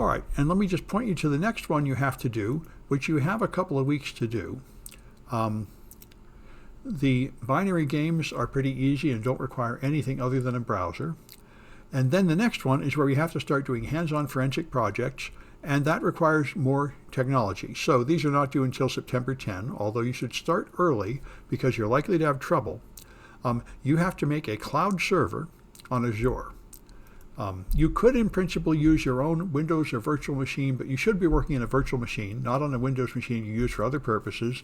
All right, and let me just point you to the next one you have to do, which you have a couple of weeks to do. The binary games are pretty easy and don't require anything other than a browser. And then the next one is where we have to start doing hands-on forensic projects, and that requires more technology. So these are not due until September 10, although you should start early because you're likely to have trouble. You have to make a cloud server on Azure. You could, in principle, use your own Windows or virtual machine, but you should be working in a virtual machine, not on a Windows machine you use for other purposes.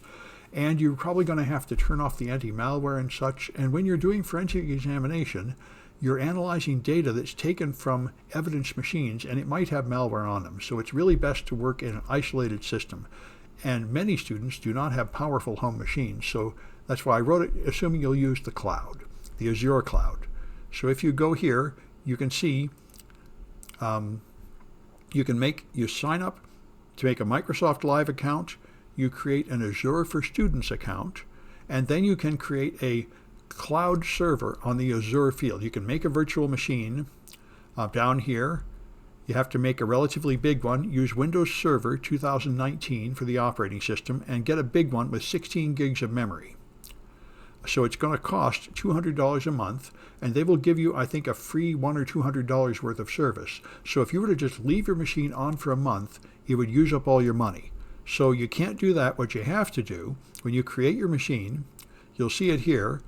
And you're probably going to have to turn off the anti-malware and such. And when you're doing forensic examination, you're analyzing data that's taken from evidence machines, and it might have malware on them. So it's really best to work in an isolated system. And many students do not have powerful home machines. So that's why I wrote it, assuming you'll use the cloud, the Azure cloud. So if you go here, you can see you sign up to make a Microsoft Live account, you create an Azure for Students account, and then you can create a cloud server on the Azure field. You can make a virtual machine down here. You have to make a relatively big one, use Windows Server 2019 for the operating system, and get a big one with 16 gigs of memory. So it's going to cost $200 a month, and they will give you, I think, a free $100 or $200 worth of service. So if you were to just leave your machine on for a month, it would use up all your money. So you can't do that. What you have to do, when you create your machine, you'll see it here,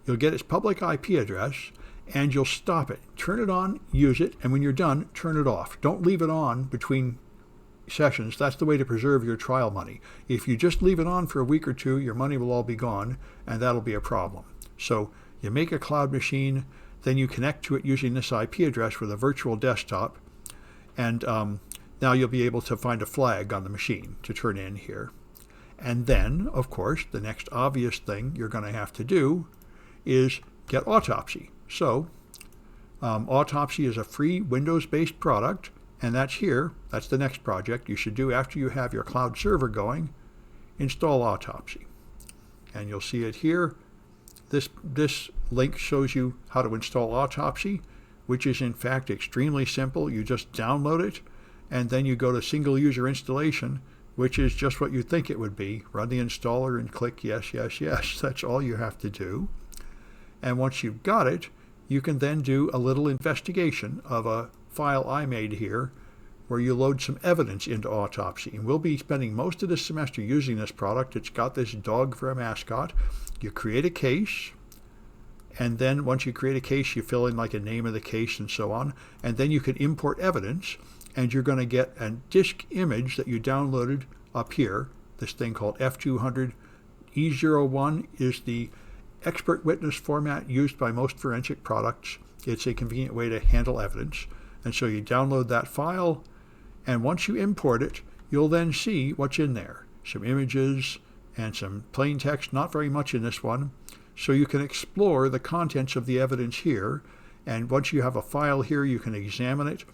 you'll get its public IP address, and you'll stop it. Turn it on, use it, and when you're done, turn it off. Don't leave it on between sessions. That's the way to preserve your trial money. If you just leave it on for a week or two, your money will all be gone, and that'll be a problem. So you make a cloud machine, then you connect to it using this IP address with a virtual desktop, and now you'll be able to find a flag on the machine to turn in here. And then, of course, the next obvious thing you're going to have to do is get Autopsy. So Autopsy is a free Windows-based product, and that's here. That's the next project you should do after you have your cloud server going. Install Autopsy. And you'll see it here. This link shows you how to install Autopsy, which is in fact extremely simple. You just download it, and then you go to single user installation, which is just what you think it would be. Run the installer and click yes, yes, yes. That's all you have to do. And once you've got it, you can then do a little investigation of a file I made here where you load some evidence into Autopsy. And we'll be spending most of this semester using this product. It's got this dog for a mascot. You create a case, and then once you create a case, you fill in like a name of the case and so on, and then you can import evidence, and you're going to get a disk image that you downloaded up here, this thing called F200. E01 is the expert witness format used by most forensic products. It's a convenient way to handle evidence. And so you download that file, and once you import it, you'll then see what's in there. Some images and some plain text, not very much in this one. So you can explore the contents of the evidence here, and once you have a file here, you can examine it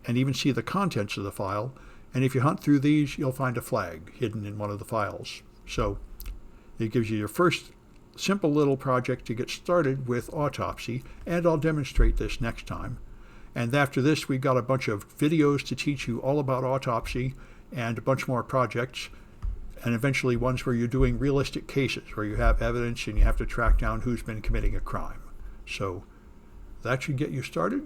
and even see the contents of the file. And if you hunt through these, you'll find a flag hidden in one of the files. So it gives you your first simple little project to get started with Autopsy, and I'll demonstrate this next time. And after this, we've got a bunch of videos to teach you all about Autopsy and a bunch more projects, and eventually ones where you're doing realistic cases, where you have evidence and you have to track down who's been committing a crime. So that should get you started.